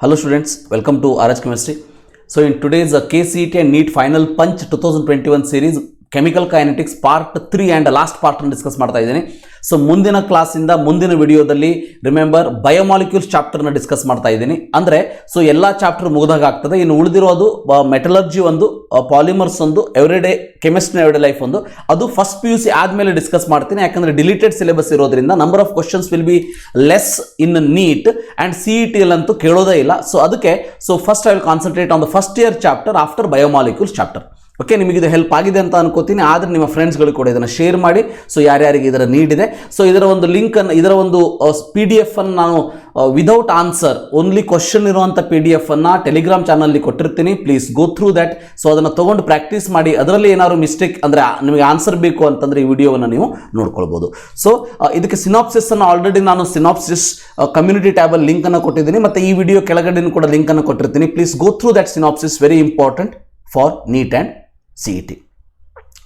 Hello students, welcome to RH Chemistry. So in today's KCET and NEET Final Punch 2021 series, Chemical Kinetics Part 3 and last part ಅನ್ನು discuss ಮಾಡ್ತಾ ಇದ್ದೀನಿ. So ಮುಂದಿನ ಕ್ಲಾಸಿಂದ ಮುಂದಿನ ವಿಡಿಯೋದಲ್ಲಿ remember biomolecules ಚಾಪ್ಟರ್ನ discuss ಮಾಡ್ತಾ ಇದ್ದೀನಿ. ಅಂದರೆ ಸೊ ಎಲ್ಲ ಚಾಪ್ಟರ್ ಮುಗಿದಾಗ ಆಗ್ತದೆ. ಇನ್ನು ಉಳಿದಿರೋದು ಮೆಟಲರ್ಜಿ ಒಂದು, ಪಾಲಿಮರ್ಸ್ ಒಂದು, ಎವ್ರಿಡೇ ಕೆಮಿಸ್ಟ್ರಿ ಎವ್ರಿಡೇ ಲೈಫ್ ಒಂದು. ಅದು ಫಸ್ಟ್ PUC ಆದಮೇಲೆ ಡಿಸ್ಕಸ್ ಮಾಡ್ತೀನಿ. ಯಾಕಂದರೆ ಡಿಲೀಟೆಡ್ ಸಿಲೆಬಸ್ ಇರೋದ್ರಿಂದ number of questions will be less in NEET and CET ಅಂತೂ ಕೇಳೋದೇ ಇಲ್ಲ. ಸೊ ಅದಕ್ಕೆ first I will concentrate on the first year chapter after biomolecules chapter. Okay, ನಿಮಗೆ ಇದು ಹೆಲ್ಪ್ ಆಗಿದೆ ಅಂತ ಅನ್ಕೋತೀನಿ. ಆದರೆ ನಿಮ್ಮ ಫ್ರೆಂಡ್ಸ್ಗಳು ಕೂಡ ಇದನ್ನು ಶೇರ್ ಮಾಡಿ. ಸೊ ಯಾರ್ಯಾರಿಗೆ ಇದರ ನೀಡ್ ಇದೆ, ಸೊ ಇದರ ಒಂದು ಲಿಂಕನ್ನು, ಇದರ ಒಂದು PDF ಅನ್ನು ನಾನು ವಿದೌಟ್ ಆನ್ಸರ್ ಓನ್ಲಿ ಕ್ವಶನ್ ಇರುವಂಥ PDF ಅನ್ನು ಟೆಲಿಗ್ರಾಮ್ ಚಾನಲ್ನಲ್ಲಿ ಕೊಟ್ಟಿರ್ತೀನಿ. Please go through that. So ಅದನ್ನು ತೊಗೊಂಡು ಪ್ರಾಕ್ಟೀಸ್ ಮಾಡಿ. ಅದರಲ್ಲಿ ಏನಾದ್ರು ಮಿಸ್ಟೇಕ್ ಅಂದರೆ ನಿಮಗೆ ಆನ್ಸರ್ ಬೇಕು ಅಂತಂದರೆ ಈ ವಿಡಿಯೋವನ್ನು ನೀವು ನೋಡ್ಕೊಳ್ಬೋದು. ಸೊ ಇದಕ್ಕೆ ಸಿನಾಪ್ಸಿಸ್ ಅನ್ನು ಆಲ್ರೆಡಿ ನಾನು ಸಿನಾಪ್ಸಿಸ್ ಕಮ್ಯುನಿಟಿ ಟ್ಯಾಬಲ್ಲಿ ಲಿಂಕನ್ನು ಕೊಟ್ಟಿದ್ದೀನಿ. ಮತ್ತು ಈ ವಿಡಿಯೋ ಕೆಳಗಡೆನೂ ಕೂಡ ಲಿಂಕನ್ನು ಕೊಟ್ಟಿರ್ತೀನಿ. Please go through that synopsis, very important for neat and CET.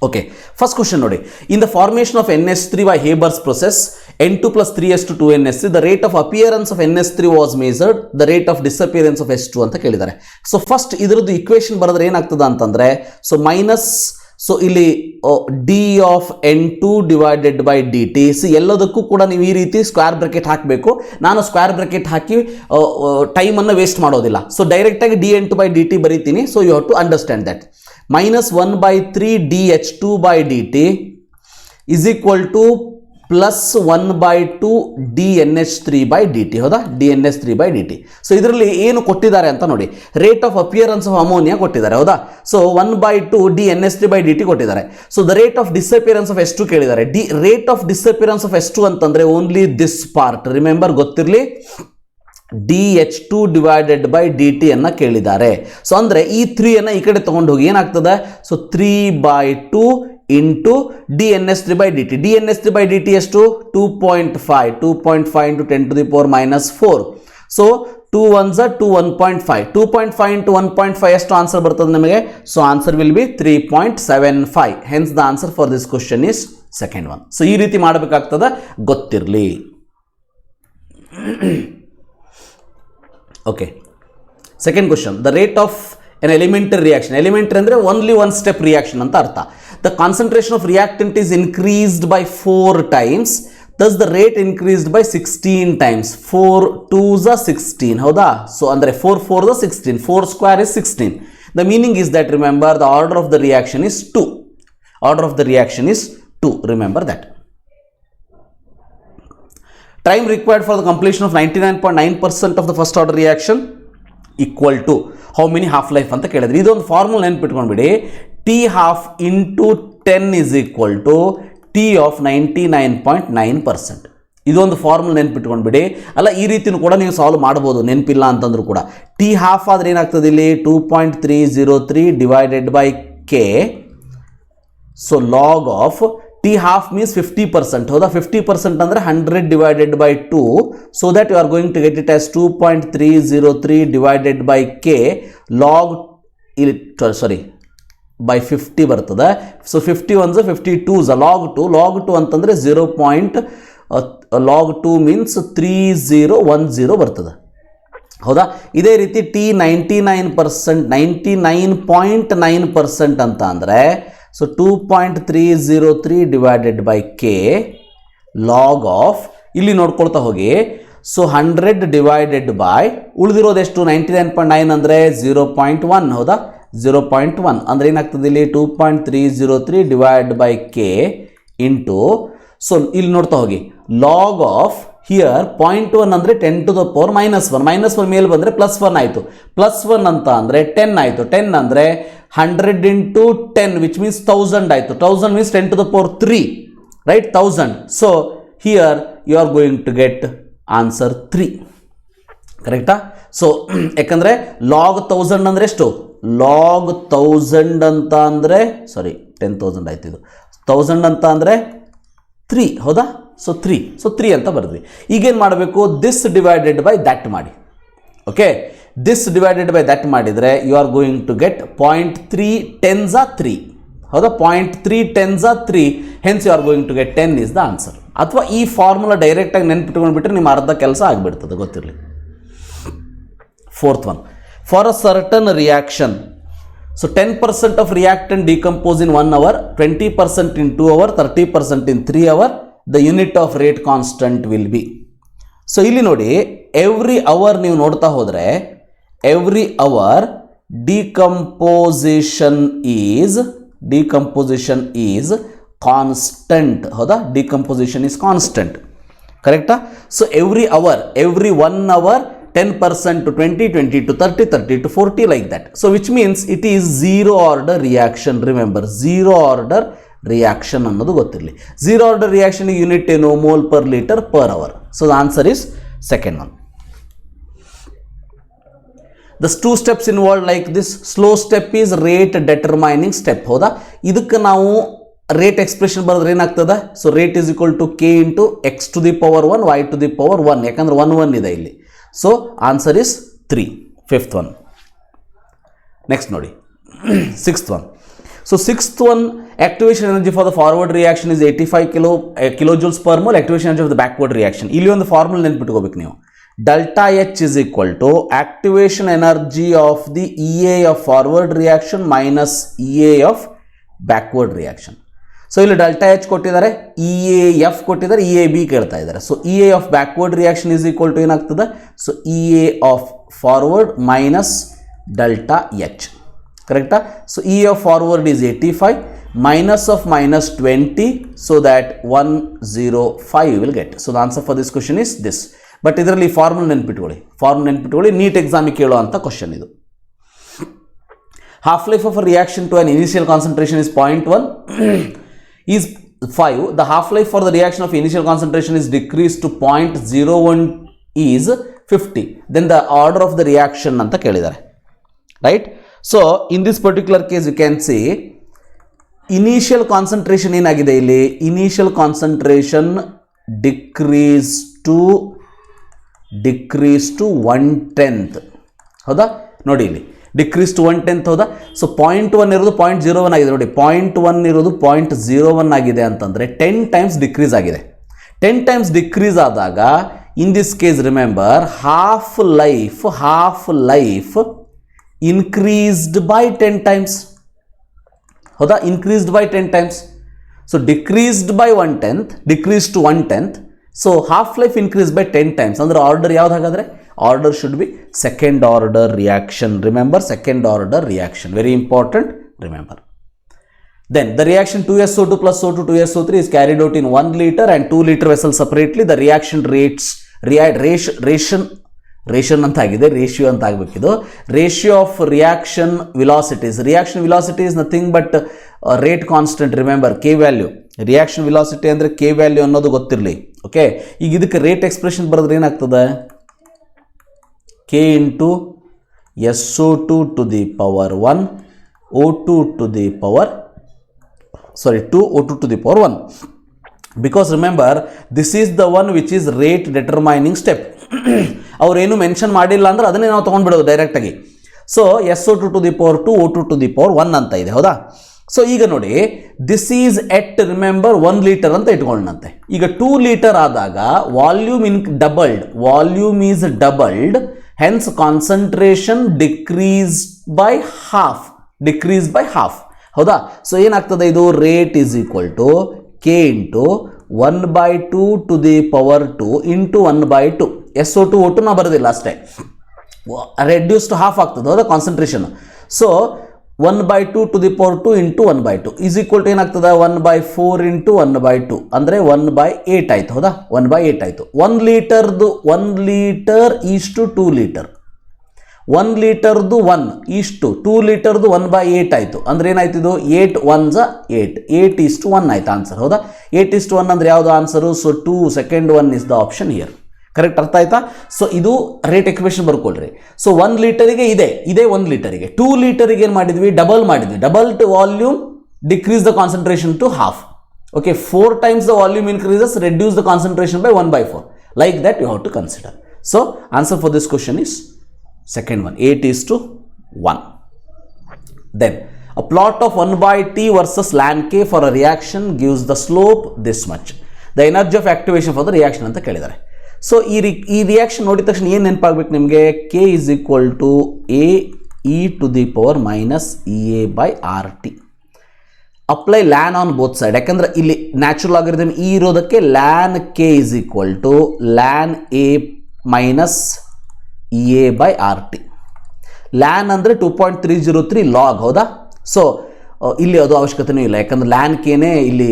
Okay, first question ನೋಡಿ. In the formation of NH3 by Haber's process, N2 plus 3s to 2NH3, the rate of appearance of NH3 was measured, the rate of disappearance of H2 ಅಂತ ಕೇಳಿದ್ದಾರೆ. So first ಇದರದ್ದು equation ಬರೆದ್ರೆ ಏನಾಗ್ತದೆ ಅಂತಂದರೆ, so minus, so ಇಲ್ಲಿ D of N2 divided by dt. C ಎಲ್ಲದಕ್ಕೂ ಕೂಡ ನೀವು ಈ ರೀತಿ ಸ್ಕ್ವೇರ್ ಬ್ರಾಕೆಟ್ ಹಾಕಬೇಕು. ನಾನು ಸ್ಕ್ವೇರ್ ಬ್ರಾಕೆಟ್ ಹಾಕಿ ಟೈಮನ್ನು ವೇಸ್ಟ್ ಮಾಡೋದಿಲ್ಲ. ಸೊ ಡೈರೆಕ್ಟಾಗಿ dN2 ಬೈ dt ಬರೀತೀನಿ. So you have to understand that. minus 1 by 3 dH2 by dt is equal to plus 1 by 2 dNH3 by dt. ಹೌದಾ, dNH3 by dt. ಸೊ ಇದರಲ್ಲಿ ಏನು ಕೊಟ್ಟಿದ್ದಾರೆ ಅಂತ ನೋಡಿ. Rate of appearance of ammonia ಕೊಟ್ಟಿದ್ದಾರೆ. ಹೌದಾ, so 1 by 2 dNH3 by dt ಕೊಟ್ಟಿದ್ದಾರೆ. So the rate of disappearance of H2 ಕೇಳಿದ್ದಾರೆ. Rate of disappearance of H2 ಅಂತಂದ್ರೆ ಓನ್ಲಿ ದಿಸ್ ಪಾರ್ಟ್, ರಿಮೆಂಬರ್ ಗೊತ್ತಿರಲಿ, dH2 ಡಿವೈಡೆಡ್ ಬೈ dt ಅನ್ನ ಕೇಳಿದ್ದಾರೆ. ಸೊ ಅಂದರೆ ಈ 3 ಅನ್ನ ಈ ಕಡೆ ತಗೊಂಡು ಹೋಗಿ ಏನಾಗ್ತದೆ, so 3/2 into dNH3 by dt. dNH3 by dt ಎಷ್ಟು, 2.5 into 10 to the power minus 4. So 2 1s are 2, 1.5. 2.5 into 1.5 ಎಷ್ಟು ಆನ್ಸರ್ ಬರ್ತದೆ ನಮಗೆ. So answer will be 3.75. Hence the answer for this question is second one. So ಈ ರೀತಿ ಮಾಡಬೇಕಾಗ್ತದೆ, ಗೊತ್ತಿರಲಿ. Okay, second question, the rate of an elementary reaction. Elementary ಅಂದ್ರೆ only one step reaction ಅಂತ ಅರ್ಥ. The concentration of reactant is increased by 4 times, thus the rate increased by 16 times. 4 2s are 16. ಹೌದಾ, so ಅಂದರೆ 4 4s are 16, 4 square is 16. The meaning is that, remember, the order of the reaction is 2. Order of the reaction is 2, remember that. Time required for the completion of 99.9% of the first order reaction equal to how many half life ಅಂತ ಕೇಳಿದ್ರೆ ಇದೊಂದು formula ನೆನ್ಪಿಟ್ಕೊಂಡ್ಬಿಡಿ. T half into 10 is equal to T of 99.9%. ಇದೊಂದು formula ನೆನ್ಪಿಟ್ಕೊಂಡ್ಬಿಡಿ. ಅಲ್ಲ, ಈ ರೀತಿನೂ ಕೂಡ ನೀವು solve ಮಾಡ್ಬೋದು, ನೆನಪಿಲ್ಲ ಅಂತಂದ್ರೂ ಕೂಡ. T half ಆದರೆ ಏನಾಗ್ತದೆ ಇಲ್ಲಿ 2.303 divided by K. So log of T half means 50%. ಹೌದಾ, 50% ಅಂದರೆ 100 divided by 2. So that you are going to get it as 2.303 divided by K log, sorry, by 50 ಬರ್ತದೆ. So 51s 52s log 2. log 2 ಅಂತಂದರೆ 0. log 2 means 3010 ಬರ್ತದೆ. ಹೌದಾ, ಇದೇ ರೀತಿ T 99%, 99.9% ಅಂತ ಅಂದರೆ, so 2.303 divided by K log of, ಇಲ್ಲಿ ನೋಡ್ಕೊಳ್ತಾ ಹೋಗಿ, ಸೊ 100 ಡಿವೈಡೆಡ್ ಬೈ ಉಳಿದಿರೋದೆಷ್ಟು 99.9 ಅಂದರೆ 0.1. ಹೌದಾ, 0.1 ಅಂದರೆ ಏನಾಗ್ತದೆ ಇಲ್ಲಿ 2.303 divide by K into, so ಇಲ್ಲಿ ನೋಡ್ತಾ ಹೋಗಿ ಲಾಗ್ ಆಫ್ ಹಿಯರ್ 0.1 ಅಂದರೆ 10 to the power minus 1. minus 1 ಮೇಲೆ ಬಂದರೆ +1 ಆಯಿತು. +1 ಅಂತ ಅಂದರೆ 10 ಆಯಿತು. 10 ಅಂದರೆ 100 into 10 which means 1000 ಆಯಿತು. 1000 means 10 to the power 3, right? 1000. So here you are going to get answer 3. ಕರೆಕ್ಟಾ? ಸೊ ಯಾಕಂದರೆ ಲಾಗ್ 1000 ಅಂದರೆ ಎಷ್ಟು, ಲಾಗ್ 1000 ಅಂತ ಅಂದರೆ, ಸಾರಿ 10,000 ಆಯ್ತು, ಇದು 1000 ಅಂತ ಅಂದರೆ 3. ಹೌದಾ, ಸೊ 3 ಅಂತ ಬರೆದ್ವಿ. ಈಗೇನು ಮಾಡಬೇಕು, ದಿಸ್ ಡಿವೈಡೆಡ್ ಬೈ ದ್ಯಾಟ್ ಮಾಡಿ. Okay, this divided by that ಮಾಡಿದರೆ you are going to get 0.3 10s are 3. ಹೌದಾ, 0.3 10s are 3. Hence you are going to get 10 is the answer. ಅಥವಾ ಈ ಫಾರ್ಮುಲಾ ಡೈರೆಕ್ಟಾಗಿ ನೆನ್ಪಿಟ್ಕೊಂಡ್ಬಿಟ್ರೆ ನಿಮ್ಮ ಅರ್ಧ ಕೆಲಸ ಆಗಿಬಿಡ್ತದೆ, ಗೊತ್ತಿರಲಿ. Fourth one, for a certain reaction, so 10% of reactant decompose in 1 hour, 20% in 2 hour, 30% in 3 hour, the unit of rate constant will be. So ಇಲ್ಲಿ ನೋಡಿ, ಎವ್ರಿ ಅವರ್ ನೀವು ನೋಡ್ತಾ ಹೋದರೆ every hour decomposition is constant. ಹೌದಾ? Decomposition is constant. ಕರೆಕ್ಟಾ? So every 1 hour 10% to 20, 20 to 30, 30 to 40 like that. So which means it is zero order reaction. Remember, zero order reaction ಅನ್ನೋದು ಗೊತ್ತಿರಲಿ. Zero order reaction unit ಏನು? Mole per litre per hour. So the answer is second one. The two steps involved like this. Slow step is rate determining step. ಹೌದಾ? ಇದಕ್ಕೆ ನಾವು rate expression ಬರೆದ್ರೆ ಏನಾಗ್ತದೆ? So rate is equal to K into X to the power 1 Y to the power 1. ಯಾಕಂದ್ರೆ 1 1 ಇದೆ ಇಲ್ಲಿ. So answer is 3. Fifth one. Next ನೋಡಿ, sixth one. So sixth one, activation energy for the forward reaction is 85 kilojoules per mole. Activation energy of the backward reaction. ಇಲ್ಲಿ ಒಂದು formula ನೆನ್ಪಿಟ್ಕೋಬೇಕು ನೀವು. Delta H is equal to activation energy of the E A of forward reaction minus E A of backward reaction. So ಇಲ್ಲಿ delta H ಕೊಟ್ಟಿದ್ದಾರೆ, E A F ಕೊಟ್ಟಿದ್ದಾರೆ, E A B ಕೇಳ್ತಾ ಇದ್ದಾರೆ. So E A of backward reaction is equal to ಏನಾಗ್ತದೆ? So E A of forward minus delta H. ಕರೆಕ್ಟಾ? So E A of forward is 85 minus of minus 20, so that 105 will get. So the answer for this question is this. But ಇದರಲ್ಲಿ formula ನೆನ್ಪಿಟ್ಕೊಳ್ಳಿ, neat ಎಕ್ಸಾಮಿಗೆ ಕೇಳೋ ಅಂತ question ಇದು. half life of a reaction to an initial concentration is 0.1 is 5. The half life for the reaction of initial concentration is decreased to 0.01 is 50. Then the order of the reaction ಅಂತ ಕೇಳಿದ್ದಾರೆ, right? So in this particular case you can see initial concentration ಏನಾಗಿದೆ ಇಲ್ಲಿ? Initial concentration decrease to 1/10. ಹೌದಾ? ನೋಡಿ ಇಲ್ಲಿ decrease to 1/10. ಹೌದಾ? So 0.1 ಇರೋದು 0.01 ಆಗಿದೆ. ನೋಡಿ 0.1 ಇರೋದು 0.01 ಆಗಿದೆ ಅಂತಂದರೆ 10 ಟೈಮ್ಸ್ ಡಿಕ್ರೀಸ್ ಆಗಿದೆ. 10 ಟೈಮ್ಸ್ ಡಿಕ್ರೀಸ್ ಆದಾಗ in this case remember half life increased by 10 times. ಹೌದಾ? Increased by 10 times. So decreased by 1/10, decrease to 1/10. So half life increase by 10 times. ಅಂದರೆ ಆರ್ಡರ್ ಯಾವ್ದು ಹಾಗಾದರೆ? Order should be second order reaction. Remember, second order reaction, very important, remember. Then the reaction 2SO2 plus O2 2SO3 is carried out in 1 liter and 2 liter vessel separately. The reaction ration ಅಂತ ಆಗಿದೆ, ratio ಅಂತ ಆಗಬೇಕಿದು. Ratio of reaction velocities. Reaction velocity is nothing but rate constant. Remember, K value. Reaction velocity ಅಂದರೆ K value ಅನ್ನೋದು ಗೊತ್ತಿರಲಿ. Okay, ಈಗ ಇದಕ್ಕೆ rate expression ಬರೆದ್ರೆ ಏನಾಗ್ತದೆ? K into SO2 to the power 1 O2 to the power 2 O2 to the power 1. Because remember, this is the one which is rate determining step. ಅವರೇನು mention ಮಾಡಿಲ್ಲ ಅಂದ್ರೆ ಅದನ್ನೇ ನಾವು ತೊಗೊಂಡ್ಬಿಡೋದು ಡೈರೆಕ್ಟಾಗಿ. So SO2 to the power 2 O2 to the power 1 ಅಂತ ಇದೆ. ಹೌದಾ? So ಈಗ ನೋಡಿ, this is at remember 1 litre ಅಂತ ಇಟ್ಕೊಳ್ಳೋಣಂತೆ. ಈಗ 2 ಲೀಟರ್ ಆದಾಗ volume is doubled, hence concentration decrease by half. ಹೌದಾ? ಸೊ ಏನಾಗ್ತದೆ ಇದು? Rate is equal to K into 1/2 to the power 2 into 1/2. SO2 O2 ನಾವು ಬರೋದಿಲ್ಲ ಅಷ್ಟೇ, ರೆಡ್ಯೂಸ್ ಟು ಹಾಫ್ ಆಗ್ತದೆ. ಹೌದಾ? Concentration. So 1/2 to the power 2 into 1/2 is equal to ಏನಾಗ್ತದೆ? 1/4 into 1/2 ಅಂದರೆ 1/8 ಆಯಿತು. ಹೌದಾ? 1/8 ಆಯಿತು. 1 ಲೀಟರ್ ಈಸ್ಟು 2 ಲೀಟರ್, 1 ಲೀಟರ್ದು 1 ಇಷ್ಟು 2 ಲೀಟರ್ದು 1/8 ಆಯಿತು. ಅಂದರೆ ಏನಾಯ್ತು ಇದು? 8 1s 8:1 ಆಯ್ತು ಆನ್ಸರ್. ಹೌದಾ? 8:1 ಅಂದರೆ ಯಾವುದು answer? So 2 second 1 is the option here. Correct, ಅರ್ಥ ಆಯ್ತಾ? ಸೊ ಇದು ರೇಟ್ ಎಕ್ಸ್ಪ್ರೆಷನ್ ಬರ್ಕೊಳ್ರಿ. ಸೊ 1 ಲೀಟರಿಗೆ ಇದೇ 1 ಲೀಟರಿಗೆ. 2 ಲೀಟರಿಗೆ ಏನು ಮಾಡಿದ್ವಿ? Double to volume, decrease the concentration to half. Okay, 4 times the volume increases, reduce the concentration by 1/4. Like that you have to consider. So answer for this question is second one, 8:1. Then a plot of 1/T versus ln K for a reaction gives the slope this much. The energy of activation for the reaction ಅಂತ ಕೇಳಿದ್ದಾರೆ. So ಈ reaction ನೋಡಿದ ತಕ್ಷಣ ಏನು ನೆನಪಾಗಬೇಕು ನಿಮಗೆ, K is equal to A E to the power minus E A by R T. Apply ln on both side, ಯಾಕಂದ್ರೆ ಇಲ್ಲಿ ನ್ಯಾಚುರಲ್ ಆಗಿರೋದನ್ನ ಈ ಇರೋದಕ್ಕೆ ln K is equal to ln A minus E A by R T. Ln ಅಂದರೆ 2.303 log, ಹೌದಾ? So ಇಲ್ಲಿ ಅದು ಅವಶ್ಯಕತೆಯೂ ಇಲ್ಲ, ಯಾಕಂದ್ರೆ ಲ್ಯಾನ್ ಕೆನೇ ಇಲ್ಲಿ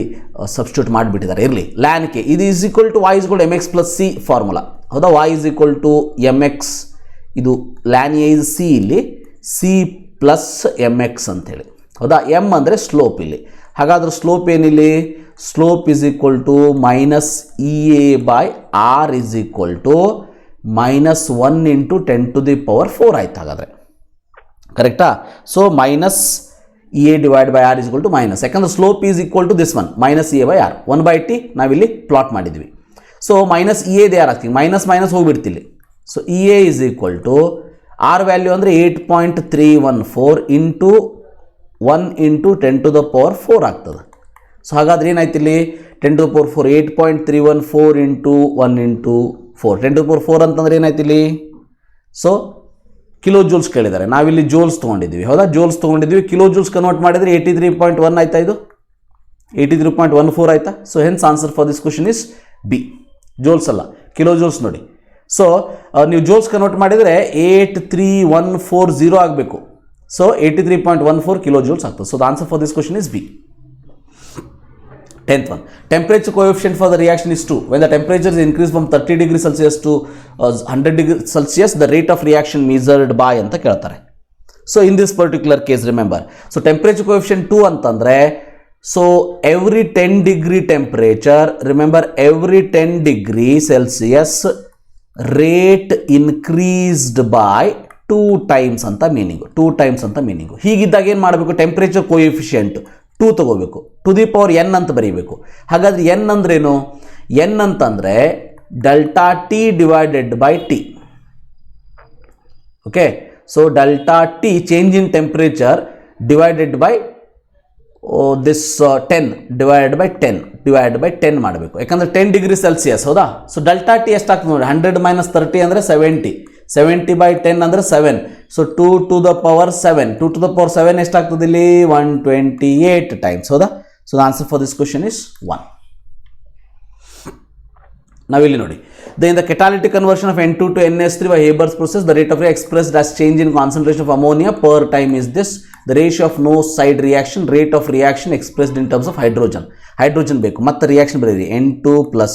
ಸಬ್ಸ್ಟಿಟ್ಯೂಟ್ ಮಾಡಿಬಿಟ್ಟಿದ್ದಾರೆ. ಇರಲಿ, ಲ್ಯಾನ್ ಕೆ ಇದು is equal to Y is equal to M X plus C formula, ಹೌದಾ? Y is equal to M X, ಇದು ಲ್ಯಾನ್ ಎ ಇಸ್ ಸಿ, ಇಲ್ಲಿ ಸಿ ಪ್ಲಸ್ ಎಮ್ ಎಕ್ಸ್ ಅಂತೇಳಿ, ಹೌದಾ? ಎಮ್ ಅಂದರೆ ಸ್ಲೋಪ್ ಇಲ್ಲಿ. ಹಾಗಾದ್ರೆ ಸ್ಲೋಪ್ ಏನಿಲ್ಲಿ, slope is equal to minus E A by R is equal to minus 1 into 10⁴ ಆಯ್ತು. ಹಾಗಾದರೆ ಕರೆಕ್ಟಾ? So minus E A divide by R is equal to minus, ಯಾಕಂದ್ರೆ slope is equal to this one minus E A by R, 1/t ನಾವಿಲ್ಲಿ plot ಮಾಡಿದ್ವಿ. So minus E A ಯಾರು ಹಾಕ್ತೀವಿ, minus minus ಹೋಗ್ಬಿಡ್ತಿಲ್ಲಿ. So E A is equal to R value ಅಂದರೆ 8.314 into 1 into 10⁴ ಆಗ್ತದೆ. So ಹಾಗಾದ್ರೆ ಏನಾಯ್ತು ಇಲ್ಲಿ, 10⁴ 8.314 ಇಂಟು 1 ಇಂಟು 4, 10⁴ ಅಂತಂದ್ರೆ ಏನಾಯ್ತು ಇಲ್ಲಿ. ಸೊ ಕಿಲೋ ಜೂಲ್ಸ್ ಕೇಳಿದ್ದಾರೆ, ನಾವಿಲ್ಲಿ ಜೂಲ್ಸ್ ತೊಗೊಂಡಿದ್ವಿ, ಹೌದಾ? ಜೂಲ್ಸ್ ತೊಗೊಂಡಿದ್ವಿ, ಕಿಲೋ ಜೂಲ್ಸ್ ಕನ್ವರ್ಟ್ ಮಾಡಿದರೆ 83.1 ಆಯ್ತಾ, ಇದು 83.14 ಆಯ್ತಾ? So hence answer for this question is B. Jules ಅಲ್ಲ, ಕಿಲೋ ಜೂಲ್ಸ್ ನೋಡಿ. ಸೊ ನೀವು ಜೂಲ್ಸ್ ಕನ್ವರ್ಟ್ ಮಾಡಿದರೆ 83140 ಆಗಬೇಕು. ಸೊ 83.14 ಕಿಲೋ ಜೂಲ್ಸ್ ಆಗ್ತದೆ. So the answer for this question is B. 10th one, temperature coefficient for the reaction is 2. When the temperature is increased from 30 degrees Celsius to 100 degrees Celsius, the rate of reaction measured by ಅಂತ ಕೇಳ್ತಾರೆ. So in this particular case, remember, so temperature coefficient 2 ಅಂತಂದ್ರೆ, so every 10 degree temperature, remember every 10 degree Celsius rate increased by 2 times ಅಂತ meaning, 2 times ಅಂತ meaning. ಹೀಗಿದ್ದಾಗ ಏನು ಮಾಡಬೇಕು, temperature coefficient 2 ತಗೋಬೇಕು, to the power N ಅಂತ ಬರೀಬೇಕು. ಹಾಗಾದ್ರೆ ಎನ್ ಅಂದ್ರೇನು, ಎನ್ ಅಂತಂದರೆ delta T divided by T. Okay, so delta T change in temperature divided by this 10 divided by 10 ಮಾಡಬೇಕು, ಯಾಕಂದರೆ 10 ಡಿಗ್ರಿ ಸೆಲ್ಸಿಯಸ್, ಹೌದಾ? ಸೊ ಡೆಲ್ಟಾ ಟಿ ಎಷ್ಟಾಗ್ತದೆ ನೋಡಿ, 100 ಮೈನಸ್ 30 ಅಂದರೆ 70, 70 ಬೈ 10 ಅಂದರೆ 7. So 2 to the power 7, 2 to the power 7 ಎಷ್ಟಾಗ್ತದೆ ಇಲ್ಲಿ, 128 times, ಹೌದಾ? So the answer for this question is 1. ನಾವಿಲ್ಲಿ ನೋಡಿ, in the catalytic conversion of N2 to NH3 by Haber's process, the rate of reaction expressed as change in concentration of ammonia per time is this. The ratio of no side reaction, rate of reaction expressed in terms of hydrogen. Hydrogen ಬೇಕು, ಮತ್ತೆ reaction ಬರೀರಿ, N2 plus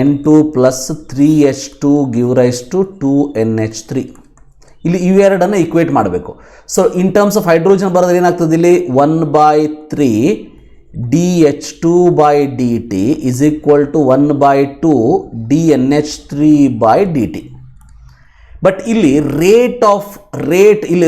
N2 plus 3H2 give rise to 2NH3. ಇಲ್ಲಿ ಇವೆರಡನ್ನು equate ಮಾಡಬೇಕು. So in terms of hydrogen ಬರೋದ್ರೆ ಏನಾಗ್ತದೆ ಇಲ್ಲಿ, 1/3 dH2/dt is equal to 1/2 dNH3/dt. But ಇಲ್ಲಿ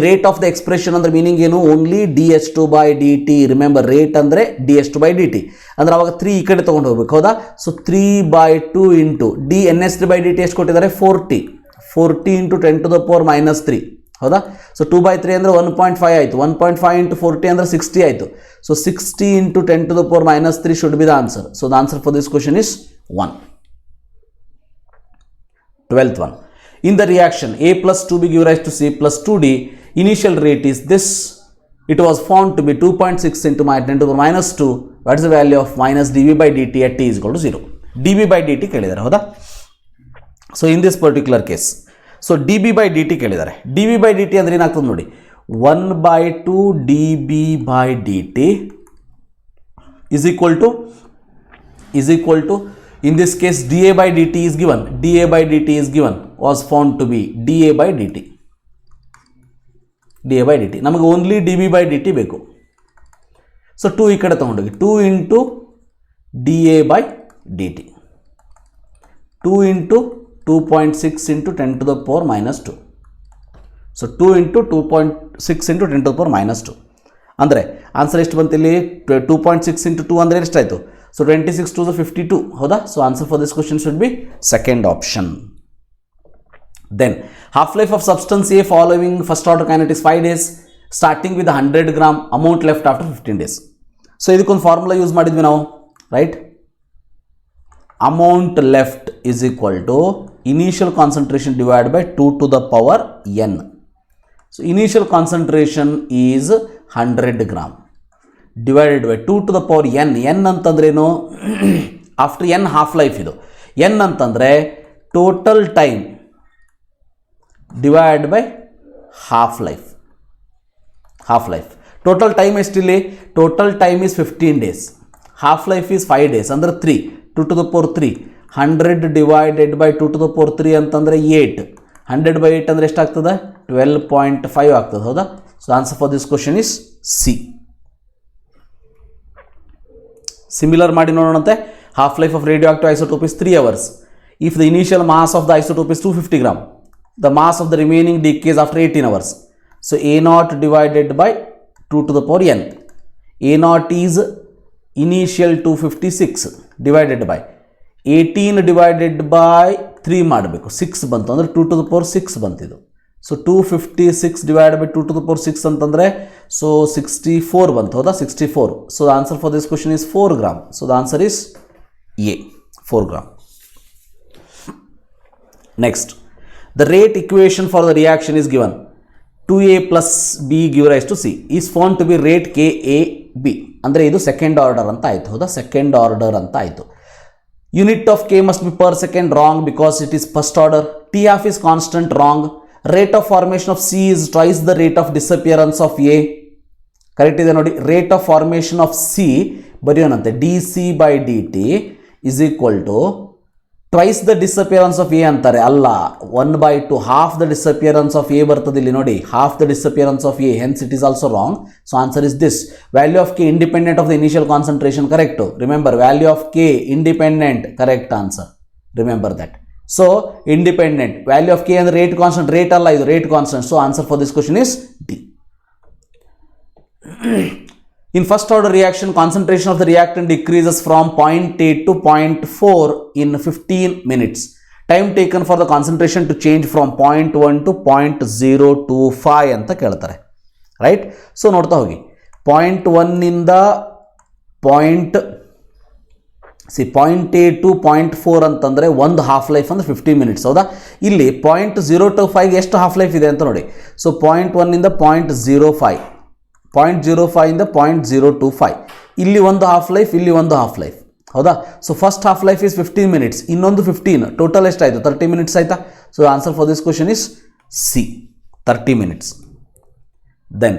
ರೇಟ್ ಆಫ್ ದ ಎಕ್ಸ್ಪ್ರೆಷನ್ ಅಂದ್ರೆ ಮೀನಿಂಗ್ ಏನು, ಓನ್ಲಿ dH2/dt. ರಿಮೆಂಬರ್, ರೇಟ್ ಅಂದರೆ dH2/dt ಅಂದ್ರೆ ಅವಾಗ 3 ಈ ಕಡೆ ತೊಗೊಂಡು ಹೋಗ್ಬೇಕು, ಹೌದಾ? ಸೊ 3/2 ಇಂಟು dNH3/dt ಎಷ್ಟು ಕೊಟ್ಟಿದ್ದಾರೆ, 40 ಇಂಟು 10⁻³ ಹೌದಾ? ಸೊ 2/3 ಅಂದರೆ 1.5 ಆಯಿತು, 1.5 ಇಂಟು 40 ಅಂದರೆ 60 ಆಯಿತು. So 60 into 10⁻³ should be the answer. So the answer for this question is 1. 12th one. In the reaction A plus 2B give rise to C plus 2D, initial rate is this. It was found to be 2.6 into 10⁻². What is the value of minus dV/dt at t is equal to 0? dV/dt ಕೇಳಿದ್ದಾರೆ, ಹೌದಾ? So in this particular case, so dB/dt ಕೇಳಿದ್ದಾರೆ. dB/dt ಅಂದ್ರೆ ಏನಾಗ್ತದೆ ನೋಡಿ, 1/2 dB/dt is equal to in this case dA/dt is given, was found to be dA/dt. ನಮಗೆ only dB/dt ಬೇಕು. So 2 ಈ ಕಡೆ ತಗೊಂಡೋಗಿ, 2 into dA/dt, 2 into 2.6 into 10⁻². So 2 into 2.6 into 10⁻². ಅಂದರೆ ಆನ್ಸರ್ ಎಷ್ಟು ಬಂತು ಇಲ್ಲಿ, 2.6 ಇಂಟು 2 ಅಂದರೆ ಎಷ್ಟಾಯಿತು? ಸೊ 26 to the 52, ಹೌದಾ? So answer for this question should be second option. Then half-life of substance A following first order kinetics 5 days, starting with 100 gram, amount left after 15 days. So ಇದಕ್ಕೊಂದು formula use ಮಾಡಿದ್ವಿ ನಾವು, right? Amount left is equal to initial concentration divide by 2 to the power n. So initial concentration is 100 gram divided by 2 to the power n. n ಅಂತಂದ್ರೇನು? After n half life ಇದು. n ಅಂತಂದರೆ total time divide by half life. Half life total time ಎಷ್ಟಿಲ್ಲಿ? Total time is 15 days. Half life is 5 days ಅಂದರೆ 3. 2 to the power 3. 100 divided by 2 to the power 3 ಅಂತಂದರೆ 8. 100 by 8 ಅಂದರೆ ಎಷ್ಟಾಗ್ತದೆ? 12.5 ಆಗ್ತದೆ, ಹೌದಾ? So answer for this question is C. Similar ಮಾಡಿ ನೋಡೋಣಂತೆ. Half life of radio active isotope is 3 hours. If the initial mass of the isotope is 250 gram, the mass of the remaining decays after 18 hours. So A0 divided by 2 to the power n. A0 is initial 256 divided by 18 divided by 3 ಮಾಡಬೇಕು. 6 ಬಂತು ಅಂದರೆ 2 to the power 6 ಬಂತಿದ್ದು. So 256 divided by 2 to the power 6 ಅಂತಂದರೆ so 64 ಬಂತು, ಹೌದಾ? 64. So the answer for this question is 4 gram. So the answer is A, 4 gram. Next, the rate equation for the reaction is given. 2a plus b give rise to c is found to be rate KAB. ಅಂದರೆ ಇದು second order ಅಂತ ಆಯಿತು, ಹೌದಾ? Second order ಅಂತ ಆಯಿತು. Unit of k must be per second, wrong because it is first order. T half is constant, wrong. Rate of formation of C is twice the rate of disappearance of A. Correct ಇದೆ ನೋಡಿ. Rate of formation of C ಬರೆಯೋಣಂತೆ. dc/dt is equal to twice the disappearance of A ಅಂತಾರೆ. ಅಲ್ಲ, 1/2, half the disappearance of A ಬರ್ತದೆ ಇಲ್ಲಿ ನೋಡಿ. Half the disappearance of A, hence it is also wrong. So answer is this. Value of K independent of the initial concentration, correct. Remember, value of K independent, correct answer. Remember that. So independent value of K ಅಂದರೆ rate constant. Rate ಅಲ್ಲ, ಇದು rate constant. So answer for this question is D. In first order reaction, concentration of the reactant decreases from 0.8 to 0.4 in 15 minutes. Time taken for the concentration to change from 0.1 to 0.025 ಅಂತ ಕೇಳ್ತಾರೆ, right? So ನೋಡ್ತಾ ಹೋಗಿ. 0.1 ಇಂದ 0.8 to 0.4 ಅಂತಂದರೆ ಒಂದು half life ಅಂದರೆ 15 minutes, ಹೌದಾ? ಇಲ್ಲಿ 0.025 ಎಷ್ಟು ಹಾಫ್ ಲೈಫ್ ಇದೆ ಅಂತ ನೋಡಿ. ಸೊ 0.1 ಇಂದ 0.05, 0.05 ಇಂದ 0.025, ಇಲ್ಲಿ ಒಂದು ಹಾಫ್ ಲೈಫ್, ಇಲ್ಲಿ ಒಂದು ಹಾಫ್ ಲೈಫ್, ಹೌದಾ? So first half life is 15 minutes, ಇನ್ನೊಂದು 15, ಟೋಟಲ್ ಎಷ್ಟಾಯಿತು? 30 minutes ಆಯಿತಾ? So answer for this question is C, 30 minutes. Then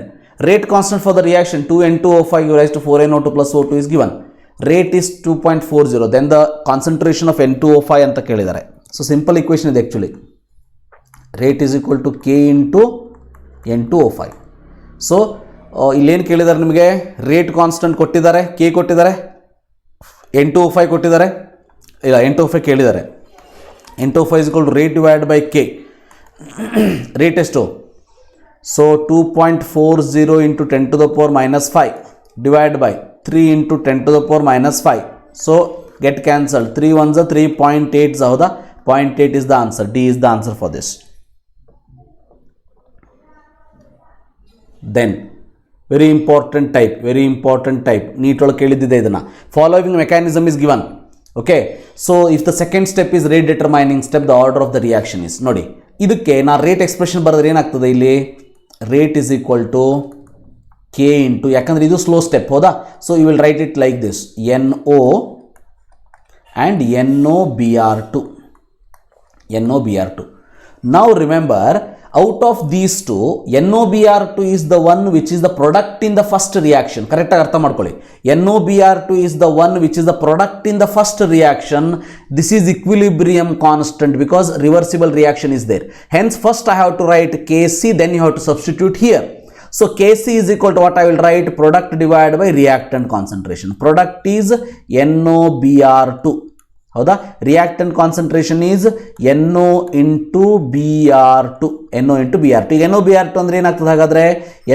rate constant for the reaction 2N2O5 gives rise to 4NO2 plus O2 is given. Rate is 2.40. Then the concentration of N2O5 ಅಂತ ಕೇಳಿದ್ದಾರೆ. So simple equation ಇದೆ actually. Rate is equal to K into N2O5. So ಇಲ್ಲೇನು ಕೇಳಿದ್ದಾರೆ ನಿಮಗೆ? Rate constant ಕೊಟ್ಟಿದ್ದಾರೆ, K ಕೊಟ್ಟಿದ್ದಾರೆ, N2O5 ಕೊಟ್ಟಿದ್ದಾರೆ. ಇಲ್ಲ, N2O5 ಕೇಳಿದ್ದಾರೆ. N2O5 is equal to rate divide by k. Rate ಎಷ್ಟು? So 2.40 into 10 to the power -5 divide by 3 into 10 to the power -5. So get cancelled. 3 1s 3.8, ಹೌದಾ? 0.8 is the answer. D is the answer for this. Then very important type, NEET ಒಳಗೆ ಕೇಳಿದ್ದಿದೆ ಇದನ್ನು. Following mechanism is given. Okay, so if the second step is rate determining step, the order of the reaction is. ನೋಡಿ, ಇದಕ್ಕೆ ನಾ rate expression ಬರೆದ್ರೆ ಏನಾಗ್ತದೆ ಇಲ್ಲಿ? Rate is equal to K into, ಯಾಕಂದರೆ ಇದು ಸ್ಲೋ ಸ್ಟೆಪ್, ಹೌದಾ? So you will write it like this: NO and NOBR2. Now remember, out of these two, NOBR2 is the one which is the product in the first reaction. Correct ಆಗಿ ಅರ್ಥ ಮಾಡ್ಕೊಳ್ಳಿ. NOBR2 is the one which is the product in the first reaction. This is equilibrium constant because reversible reaction is there. Hence, first I have to write Kc, then you have to substitute here. So Kc is equal to what I will write? Product divided by reactant concentration. Product is NOBR2. ಹೌದಾ? Reactant concentration is NO into BR2. ಈಗ NOBR2 ಅಂದರೆ ಏನಾಗ್ತದೆ ಹಾಗಾದರೆ?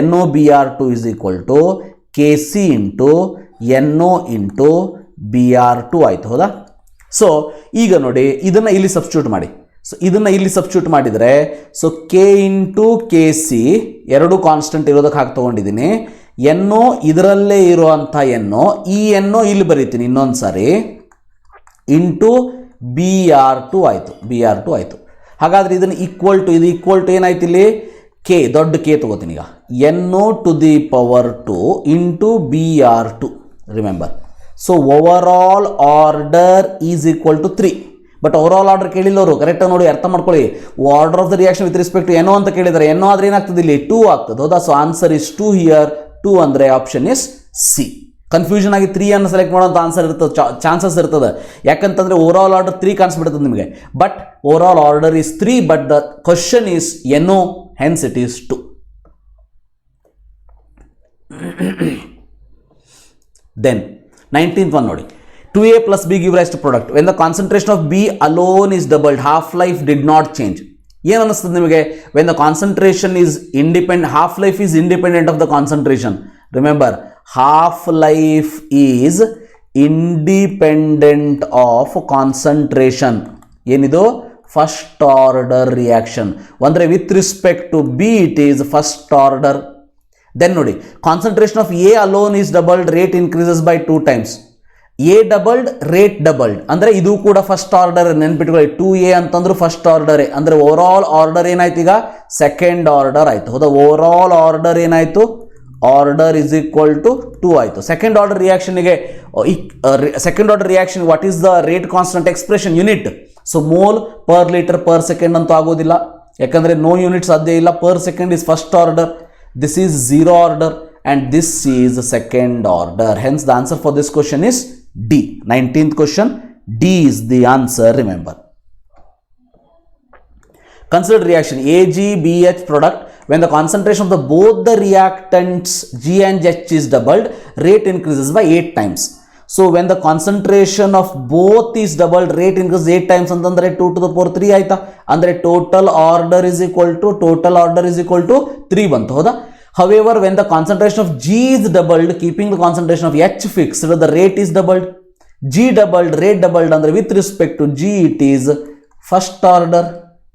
NOBR2 is equal to Kc into NO into BR2 ಆಯಿತು, ಹೌದಾ? So ಈಗ ನೋಡಿ, ಇದನ್ನು ಇಲ್ಲಿ ಸಬ್ಸ್ಟಿಟ್ಯೂಟ್ ಮಾಡಿ. ಸೊ ಇದನ್ನು ಇಲ್ಲಿ ಸಬ್ಸ್ಟಿಟ್ಯೂಟ್ ಮಾಡಿದರೆ, ಸೊ K ಇಂಟು KC ಎರಡು ಕಾನ್ಸ್ಟೆಂಟ್ ಇರೋದಕ್ಕೆ ಹಾಕಿ ತೊಗೊಂಡಿದ್ದೀನಿ. ಎನ್ನೋ ಇದರಲ್ಲೇ ಇರುವಂಥ ಎನ್ನೋ ಈ ಎನ್ನೋ ಇಲ್ಲಿ ಬರೀತೀನಿ ಇನ್ನೊಂದು ಸಾರಿ ಇಂಟು BR2 ಆಯಿತು BR2 ಆಯಿತು. ಹಾಗಾದರೆ ಇದನ್ನು ಈಕ್ವಲ್ ಟು ಏನಾಯ್ತು ಇಲ್ಲಿ ಕೆ ದೊಡ್ಡ ಕೆ ತೊಗೋತೀನಿ ಈಗ NO to the power 2 into BR2 remember. So overall order is equal to 3. But overall order ಕೇಳಿಲ್ಲವರು ಕರೆಕ್ಟಾಗಿ ನೋಡಿ ಅರ್ಥ ಮಾಡ್ಕೊಳ್ಳಿ. Order of the reaction with respect to NO ಅಂತ ಕೇಳಿದ್ದಾರೆ. NO ಆದರೆ ಏನಾಗ್ತದೆ ಇಲ್ಲಿ 2 ಆಗ್ತದೆ ಹೌದಾ. So answer is 2 here. 2 ಅಂದರೆ ಆಪ್ಷನ್ ಇಸ್ ಸಿ. ಕನ್ಫ್ಯೂಷನ್ ಆಗಿ 3 ಅನ್ನು ಸೆಲೆಕ್ಟ್ ಮಾಡೋಂಥ ಆನ್ಸರ್ ಇರ್ತದೆ, ಚಾನ್ಸಸ್ ಇರ್ತದೆ. ಯಾಕಂತಂದರೆ ಓವರಾಲ್ ಆರ್ಡರ್ 3 ಕಾಣಿಸ್ಬಿಡ್ತದೆ ನಿಮಗೆ. But overall order is 3 but the question is NO, hence it is 2. Then 19th one ನೋಡಿ. 2A plus B give rise to product. When the concentration of B alone is doubled, half-life did not change. ಏನು ಅನ್ನಿಸ್ತದೆ ನಿಮಗೆ? When the concentration is independent, half-life is independent of the concentration. Remember, half-life is independent of concentration. ಏನಿದು? First order reaction. ಅಂದರೆ with respect to B it is first order. Then ನೋಡಿ, concentration of A alone is doubled, rate increases by 2 times. A doubled rate doubled ಅಂದರೆ ಇದು ಕೂಡ first order. ನೆನ್ಪಿಟ್ಕೊಳ್ಳಿ, 2A ಅಂತಂದ್ರು first ಆರ್ಡರೇ. ಅಂದರೆ overall order ಏನಾಯ್ತು ಈಗ? ಸೆಕೆಂಡ್ ಆರ್ಡರ್ ಆಯಿತು ಹೌದಾ. ಓವರಾಲ್ ಆರ್ಡರ್ ಏನಾಯಿತು? ಆರ್ಡರ್ ಇಸ್ ಈಕ್ವಲ್ ಟು 2 ಆಯಿತು. ಸೆಕೆಂಡ್ ಆರ್ಡರ್ ರಿಯಾಕ್ಷನ್ಗೆ second order reaction what is the rate constant expression? Unit. So mole per litre per second ಅಂತೂ ಆಗೋದಿಲ್ಲ, ಯಾಕಂದರೆ ನೋ ಯೂನಿಟ್ ಸಾಧ್ಯ ಇಲ್ಲ. Per second is first order, this is 0 order and this is second order. Hence the answer for this question is D. 19th question, D is the answer, remember. Consider reaction AgBH product. When the concentration of both the reactants G and H is doubled, rate increases by 8 times. So when the concentration of both is doubled, rate increases 8 times ಅಂತಂದ್ರೆ 2 to the power 3 ಆಯ್ತಾ. ಅಂದರೆ total order is equal to 3 ಬಂತು ಹೌದಾ. However, when the concentration of G is doubled, keeping the concentration of H fixed, the rate is doubled. G doubled, rate doubled, and with respect to G it is first order,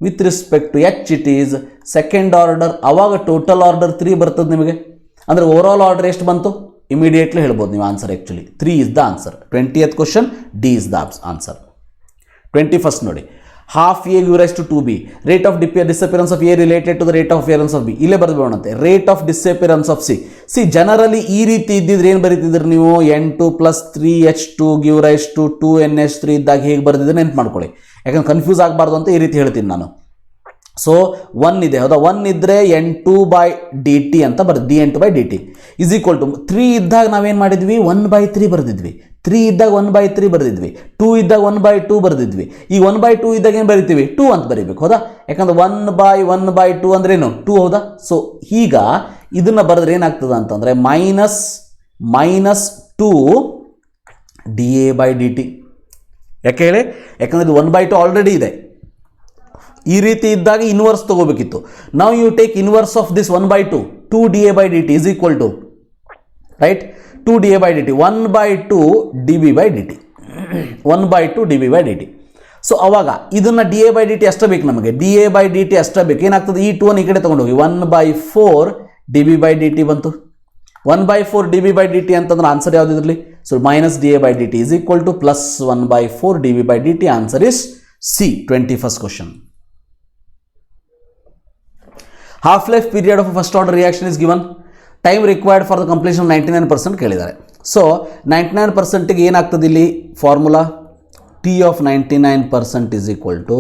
with respect to H it is second order. ಅವಾಗ total order 3 ಬರ್ತದೆ ನಿಮಗೆ. ಅಂದರೆ overall order ಎಷ್ಟು ಬಂತು? Immediately ಹೇಳ್ಬೋದು ನೀವು answer. Actually 3 is the answer. 20th question, D is the answer. 21st ನೋಡಿ. half A give rise to 2B. Rate of disappearance of A related to the rate of appearance of B. ಇಲ್ಲೇ ಬರೆದು ಬಿಡೋಣಂತೆ. Rate of disappearance of C generally ಈ ರೀತಿ ಇದ್ದಿದ್ರೆ ಏನು ಬರೀತಿದ್ರಿ ನೀವು? N2 plus 3H2 give rise to 2NH3 ಇದ್ದಾಗ ಹೇಗೆ ಬರೆದಿದ್ರೆ ನೆನ್ಪು ಮಾಡ್ಕೊಳ್ಳಿ. ಯಾಕಂದ್ರೆ ಕನ್ಫ್ಯೂಸ್ ಆಗಬಾರ್ದು ಅಂತ ಈ ರೀತಿ ಹೇಳ್ತೀನಿ ನಾನು. ಸೊ 1 ಇದೆ ಹೌದಾ. 1 ಇದ್ದರೆ N2/dt ಅಂತ ಬರ್ತದೆ. dN2/dt ಇಸ್ ಈಕ್ವಲ್ ಟು 3 ಇದ್ದಾಗ ನಾವೇನು ಮಾಡಿದ್ವಿ? 1/3 ಬರೆದಿದ್ವಿ. 3 ಇದ್ದಾಗ 1/3 ಬರೆದಿದ್ವಿ. 2 ಇದ್ದಾಗ 1/2 ಬರೆದಿದ್ವಿ. ಈ 1/2 ಇದ್ದಾಗ ಏನು ಬರಿತೀವಿ? 2 ಅಂತ ಬರೀಬೇಕು ಹೌದಾ. ಯಾಕಂದ್ರೆ 1/1/2 ಅಂದ್ರೇನು? 2 ಹೌದಾ. ಸೊ ಈಗ ಇದನ್ನು ಬರೆದ್ರೆ ಏನಾಗ್ತದೆ ಅಂತಂದರೆ -2 dA/dt. ಯಾಕೆ ಹೇಳಿ? ಯಾಕಂದರೆ ಇದು 1/2 ಆಲ್ರೆಡಿ ಇದೆ. ಈ ರೀತಿ ಇದ್ದಾಗ ಇನ್ವರ್ಸ್ ತಗೋಬೇಕಿತ್ತು. ನಾವು you take inverse of this 1/2 2 dA/dt is equal to right 2 dA/dt 1/2 dB/dt 1/2 dB/dt. So ಅವಾಗ ಇದನ್ನು dA/dt ಅಷ್ಟೇ ಬೇಕು ನಮಗೆ. dA/dt ಅಷ್ಟೇ ಬೇಕು. ಏನಾಗ್ತದೆ? ಈ 2 ಈ ಕಡೆ ತೊಗೊಂಡೋಗಿ 1/4 dB/dt ಬಂತು. 1/4 dB/dt ಅಂತಂದ್ರೆ ಆನ್ಸರ್ ಯಾವ್ದು ಇದರಲ್ಲಿ? So -dA/dt is equal to +1/4 dB/dt. Answer is C. 21st question. Half-life period of a first order reaction is given. Time required for the completion of 99% ಕೇಳಿದ್ದಾರೆ. ಸೊ 99%ಗೆ ಏನಾಗ್ತದೆ ಇಲ್ಲಿ formula? T of 99% is equal to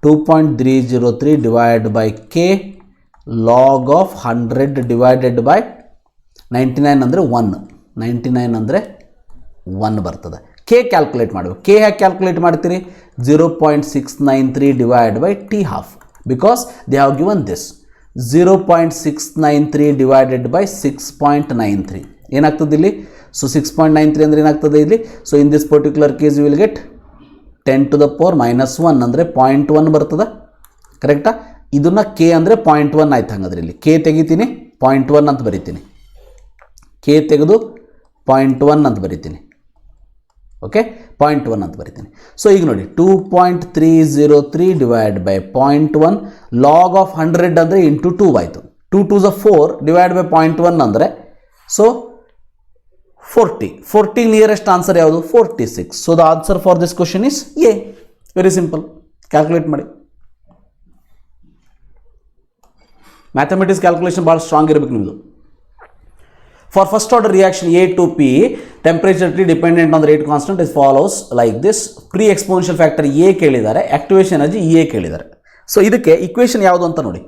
2.303 divided by K log of 100 divided by 99 ಅಂದರೆ 1. 99 ಅಂದರೆ 1 ಬರ್ತದೆ. K calculate ಮಾಡಬೇಕು. K ಹೇಗೆ calculate ಮಾಡ್ತೀರಿ? 0.693 divided by T half because they have given this. 0.693 divided by 6.93 ಏನಾಗ್ತದೆ ಇಲ್ಲಿ? ಸೊ 6.93 ಅಂದರೆ ಏನಾಗ್ತದೆ ಇಲ್ಲಿ? So in this particular case you will get 10 to the power -1 ಅಂದರೆ 0.1 ಬರ್ತದೆ. ಕರೆಕ್ಟಾ? ಇದನ್ನು ಕೆ ಅಂದರೆ 0.1 ಆಯ್ತು. ಹಂಗಾದ್ರೆ ಇಲ್ಲಿ ಕೆ ತೆಗಿತೀನಿ 0.1 ಅಂತ ಬರಿತೀನಿ. ಕೆ ತೆಗೆದು 0.1 ಅಂತ ಬರಿತೀನಿ. ಓಕೆ 0.1 ಅಂತ ಬರಿತೀನಿ. ಸೊ ಈಗ ನೋಡಿ 2.303 ಡಿವೈಡ್ ಬೈ 0.1 ಲಾಗ್ ಆಫ್ 100 ಅಂದರೆ ಇಂಟು 2 ಆಯಿತು. 2 2s 4 ಡಿವೈಡ್ ಬೈ 0.1 ಅಂದರೆ ಸೊ 40 ನಿಯರೆಸ್ಟ್ ಆನ್ಸರ್ ಯಾವುದು 46. So the answer for this question is A. Very simple. Calculate ಮಾಡಿ. ಮ್ಯಾಥಮೆಟಿಕ್ಸ್ ಕ್ಯಾಲ್ಕುಲೇಷನ್ ಭಾಳ ಸ್ಟ್ರಾಂಗ್ ಇರಬೇಕು ನಿಮ್ಮದು. For first order reaction A to P, temperature T dependent on the rate constant is follows like this. Pre exponential factor A ಕೇಳಿದ್ದಾರೆ, activation energy EA ಕೇಳಿದ್ದಾರೆ. So ಇದಕ್ಕೆ equation ಯಾವುದು ಅಂತ ನೋಡಿ.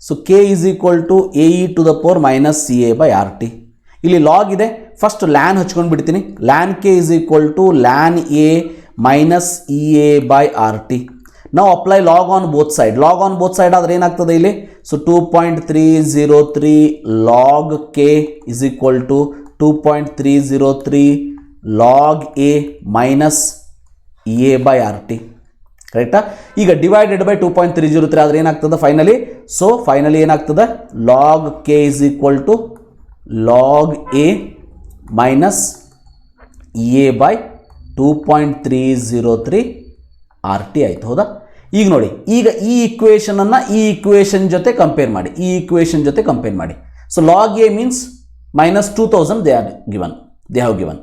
So K is equal to AE to the power minus CA by RT. ಇಲ್ಲಿ log ಇದೆ, first LAN ಹಚ್ಕೊಂಡು ಬಿಡ್ತೀನಿ. LAN K is equal to ln A minus EA by RT. ನಾವು apply log on both side. Log on both side ಆದರೆ ಏನಾಗ್ತದೆ ಇಲ್ಲಿ? So 2.303 log K is equal to 2.303 log A minus E A by R T. ಕರೆಕ್ಟಾ? ಈಗ divided by 2.303 ಆದರೆ ಏನಾಗ್ತದೆ finally? So finally ಏನಾಗ್ತದೆ? Log K is equal to log A minus E A by 2.303 R T ಆಯಿತು. ಹೌದಾ? ಈಗ ನೋಡಿ, ಈಗ ಈ ಇಕ್ವೇಷನನ್ನು ಈ ಇಕ್ವೇಷನ್ ಜೊತೆ ಕಂಪೇರ್ ಮಾಡಿ. ಈ ಇಕ್ವೇಷನ್ ಜೊತೆ ಕಂಪೇರ್ ಮಾಡಿ. So log A means minus 2000 they have given.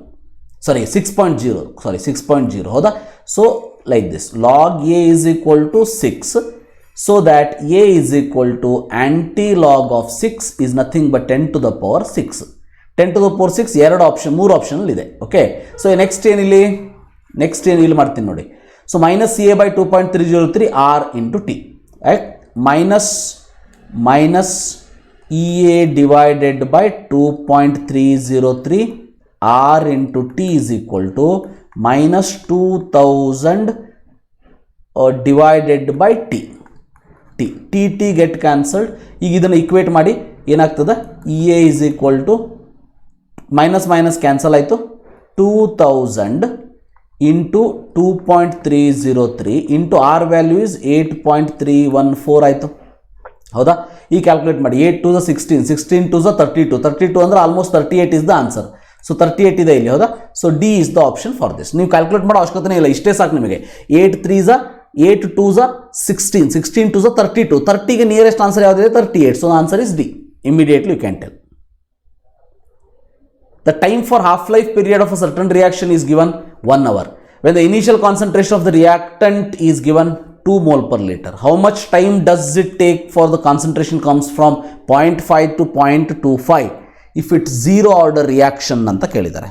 Sorry, 6.0. ಹೌದಾ? So like this log A is equal to 6. So that A is equal to anti-log of 6 is nothing but 10 to the power 6. 10 to the power 6 ಎರಡು option, 3 ಆಪ್ಷನಲ್ಲಿ ಇದೆ. Okay, so next ಏನಿಲ್ಲಿ ಮಾಡ್ತೀನಿ ನೋಡಿ. So minus A by 2.303 R into T, minus E A divided by 2.303 R into T is equal to minus 2000 divided by T. T get cancelled. ಈಗ ಇದನ್ನು equate ಮಾಡಿ ಏನಾಗ್ತದೆ? E A is equal to minus cancel ಆಯಿತು, 2000 into 2.303 into R value is 8.314 ಆಯಿತು. ಹೌದಾ? ಈ calculate ಮಾಡಿ. 8 to the 16, 16 to the 32 ಅಂದರೆ almost 38 is the answer. So 38 ಇದೆ ಇಲ್ಲಿ. ಹೌದಾ? So D is the option for this. ನೀವು ಕ್ಯಾಲ್ಕುಲೇಟ್ ಮಾಡೋ ಅವಶ್ಯಕತೆ ಇಲ್ಲ, ಇಷ್ಟೇ ಸಾಕು ನಿಮಗೆ. 8 3s 8 2s 16, 16 2s 32, 30ಗೆ nearest answer ಯಾವುದಿದೆ? 38. So answer is D. Immediately you can tell. The time for half-life period of a certain reaction is given 1 hour. When the initial concentration of the reactant is given 2 mole per liter. How much time does it take for the concentration comes from 0.5 to 0.25 if it's zero order reaction ಅಂತ ಕೇಳಿದ್ದಾರೆ.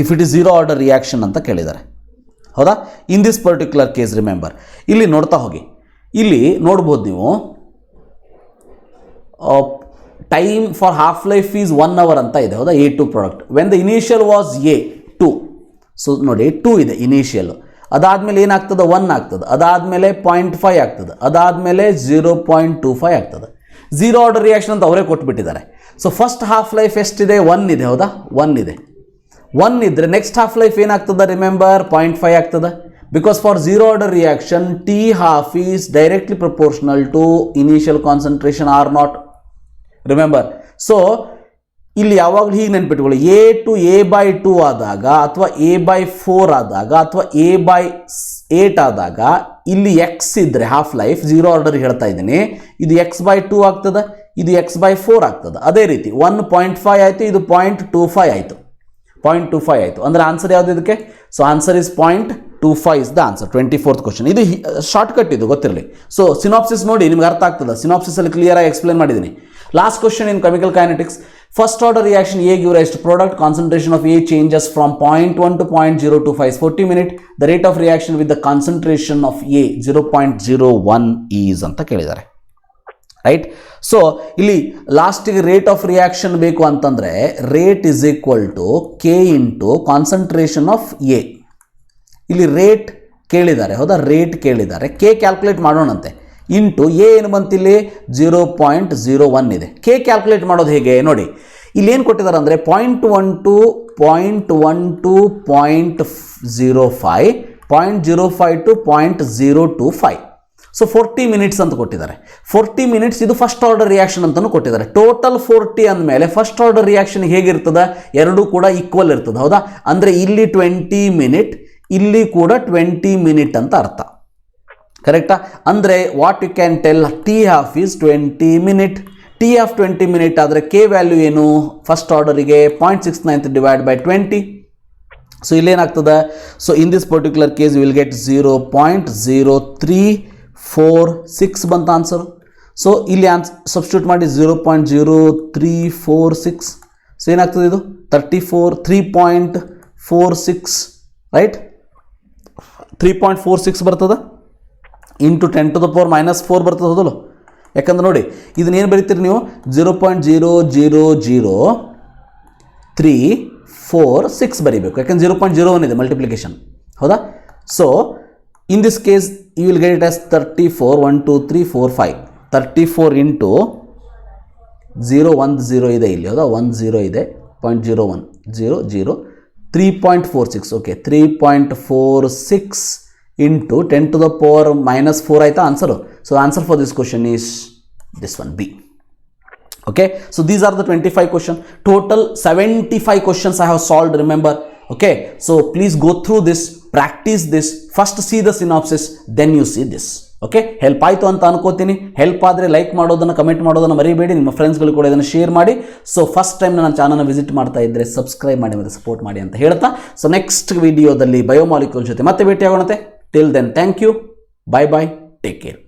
If it is zero order reaction ಅಂತ ಕೇಳಿದ್ದಾರೆ. ಹೌದಾ? In this particular case remember, ಇಲ್ಲಿ ನೋಡ್ತಾ ಹೋಗಿ. ಇಲ್ಲಿ ನೋಡ್ಬೋದು ನೀವು time for half life is 1 hour ಅಂತ ಇದೆ. ಹೌದಾ? A2 product. When the initial was A 2. So ನೋಡಿ 2 ಇದೆ ಇನಿಷಿಯಲ್. ಅದಾದಮೇಲೆ ಏನಾಗ್ತದೆ? 1 ಆಗ್ತದೆ. ಅದಾದಮೇಲೆ 0.5 ಆಗ್ತದೆ. ಅದಾದಮೇಲೆ 0.25 ಆಗ್ತದೆ. ಝೀರೋ ಆರ್ಡರ್ ರಿಯಾಕ್ಷನ್ ಅಂತ ಅವರೇ ಕೊಟ್ಬಿಟ್ಟಿದ್ದಾರೆ. ಸೊ ಫಸ್ಟ್ ಹಾಫ್ ಲೈಫ್ ಎಷ್ಟಿದೆ? 1 ಇದೆ. ಹೌದಾ? 1 ಇದೆ. 1 ಇದ್ದರೆ ನೆಕ್ಸ್ಟ್ ಹಾಫ್ ಲೈಫ್ ಏನಾಗ್ತದೆ? ರಿಮೆಂಬರ್ 0.5 ಆಗ್ತದೆ. Because for zero order reaction T half is directly proportional to initial concentration or not. Remember. So ಇಲ್ಲಿ ಯಾವಾಗಲೂ ಹೀಗೆ ನೆನ್ಪಿಟ್ಕೊಳ್ಳಿ, ಎ ಟು ಎ ಬೈ 2 ಆದಾಗ ಅಥವಾ ಎ ಬೈ 4 ಆದಾಗ ಅಥವಾ ಎ ಬೈ 8 ಆದಾಗ ಇಲ್ಲಿ ಎಕ್ಸ್ ಇದ್ದರೆ ಹಾಫ್ ಲೈಫ್ ಝೀರೋ ಆರ್ಡರ್ ಹೇಳ್ತಾ ಇದ್ದೀನಿ, ಇದು ಎಕ್ಸ್ ಬೈ 2 ಆಗ್ತದೆ, ಇದು ಎಕ್ಸ್ ಬೈ 4 ಆಗ್ತದೆ. ಅದೇ ರೀತಿ 1.5 ಆಯಿತು, ಇದು 0.25 ಆಯಿತು, 0.25 ಆಯಿತು. ಅಂದರೆ ಆನ್ಸರ್ ಯಾವುದು ಇದಕ್ಕೆ? So answer is 0.25 is the answer. 24th question. ಇದು ಶಾರ್ಟ್ಕಟ್, ಇದು ಗೊತ್ತಿರಲಿ. ಸೊ ಸಿನಾಪ್ಸಿಸ್ ನೋಡಿ, ನಿಮ್ಗೆ ಅರ್ಥ ಆಗ್ತದೆ. ಸಿನಾಪ್ಸಿಸಲ್ಲಿ ಕ್ಲಿಯರಾಗಿ ಎಕ್ಸ್ಪ್ಲೇನ್ ಮಾಡಿದ್ದೀನಿ. Last question in chemical kinetics. First order reaction A give rise to product. Concentration of A changes from 0.1 to 0.025 is 40 minutes. The rate of reaction with the concentration of A 0.01 is ಅಂತ ಕೇಳಿದ್ದಾರೆ. Right? So ಇಲ್ಲಿ ಲಾಸ್ಟಿಗೆ rate of reaction ಬೇಕು ಅಂತಂದರೆ rate is equal to K into concentration of A. ಇಲ್ಲಿ rate ಕೇಳಿದ್ದಾರೆ. ಹೌದಾ? Rate ಕೇಳಿದ್ದಾರೆ. ಕೆ ಕ್ಯಾಲ್ಕುಲೇಟ್ ಮಾಡೋಣಂತೆ. ಇಂಟು ಎ ಏನು ಬಂತಿಲ್ಲಿ? 0.01 ಇದೆ. ಕೆ ಕ್ಯಾಲ್ಕುಲೇಟ್ ಮಾಡೋದು ಹೇಗೆ ನೋಡಿ. ಇಲ್ಲಿ ಏನು ಕೊಟ್ಟಿದ್ದಾರೆ ಅಂದರೆ 0.1 to 0.05, 0.05 to 0.025. ಸೊ 40 ಮಿನಿಟ್ಸ್ ಅಂತ ಕೊಟ್ಟಿದ್ದಾರೆ. 40 ಮಿನಿಟ್ಸ್ ಇದು ಫಸ್ಟ್ ಆರ್ಡರ್ ರಿಯಾಕ್ಷನ್ ಅಂತಲೂ ಕೊಟ್ಟಿದ್ದಾರೆ. ಟೋಟಲ್ 40 ಅಂದಮೇಲೆ ಫಸ್ಟ್ ಆರ್ಡರ್ ರಿಯಾಕ್ಷನ್ ಹೇಗಿರ್ತದೆ? ಎರಡೂ ಕೂಡ ಈಕ್ವಲ್ ಇರ್ತದೆ. ಹೌದಾ? ಅಂದರೆ ಇಲ್ಲಿ 20 ಮಿನಿಟ್, ಇಲ್ಲಿ ಕೂಡ 20 ಮಿನಿಟ್ ಅಂತ ಅರ್ಥ. ಕರೆಕ್ಟಾ? ಅಂದರೆ what you can tell? T half is 20 minute. T half 20 minute ಆದರೆ ಕೆ ವ್ಯಾಲ್ಯೂ ಏನು ಫಸ್ಟ್ ಆರ್ಡರಿಗೆ 0.69 ಡಿವೈಡ್ ಬೈ 20. ಸೊ ಇಲ್ಲೇನಾಗ್ತದೆ, so in this particular case you will get 0.0346 ಬಂತ ಆನ್ಸರ್. ಸೊ ಇಲ್ಲಿ ಸಬ್ಸ್ಟಿಟ್ಯೂಟ್ ಮಾಡಿ 0.0346. ಸೊ ಏನಾಗ್ತದೆ ಇದು 3.46 ರೈಟ್, 3.46 ಬರ್ತದೆ ಇಂಟು 10 to the power -4 ಬರ್ತದೆ ಹೌದಲ್ಲ. ಯಾಕಂದ್ರೆ ನೋಡಿ ಇದನ್ನೇನು ಬರೀತೀರಿ ನೀವು 0.0000346 ಬರೀಬೇಕು, ಯಾಕಂದ್ರೆ 0.01 ಇದೆ ಮಲ್ಟಿಪ್ಲಿಕೇಶನ್ ಹೌದಾ. So in this case you will get it as 34 1 2 3 4 5 34 into 010 ಇದೆ ಇಲ್ಲಿ ಹೌದಾ, 10 ಇದೆ 0.01 3.46 okay 3.46 into 10 to the power -4 ಆಯಿತಾ answer. So answer for this question is this one B. Okay, so these are the 25 questions. Total 75 questions I have solved, remember. Okay, so please go through this, practice this, first see the synopsis, then you see this. Okay, help ಆಯಿತು ಅಂತ ಅನ್ಕೋತೀನಿ. Help ಆದರೆ like ಮಾಡೋದನ್ನು comment ಮಾಡೋದನ್ನು ಮರಿಬೇಡಿ, ನಿಮ್ಮ ಫ್ರೆಂಡ್ಸ್ಗಳು ಕೂಡ ಇದನ್ನು ಶೇರ್ ಮಾಡಿ. ಸೊ ಫಸ್ಟ್ ಟೈಮ್ ನನ್ನ ಚಾನಲ್ನ ವಿಸಿಟ್ ಮಾಡ್ತಾ ಇದ್ದರೆ ಸಬ್ಸ್ಕ್ರೈಬ್ ಮಾಡಿ ಮತ್ತು ಸಪೋರ್ಟ್ ಮಾಡಿ ಅಂತ ಹೇಳ್ತಾ, ಸೊ ನೆಕ್ಸ್ಟ್ ವಿಡಿಯೋದಲ್ಲಿ ಬಯೋಮಾಲಿಕ್ಯೂಲ್ ಜೊತೆ ಮತ್ತೆ ಭೇಟಿಯಾಗೋಣತೆ. Till then thank you, bye bye, take care.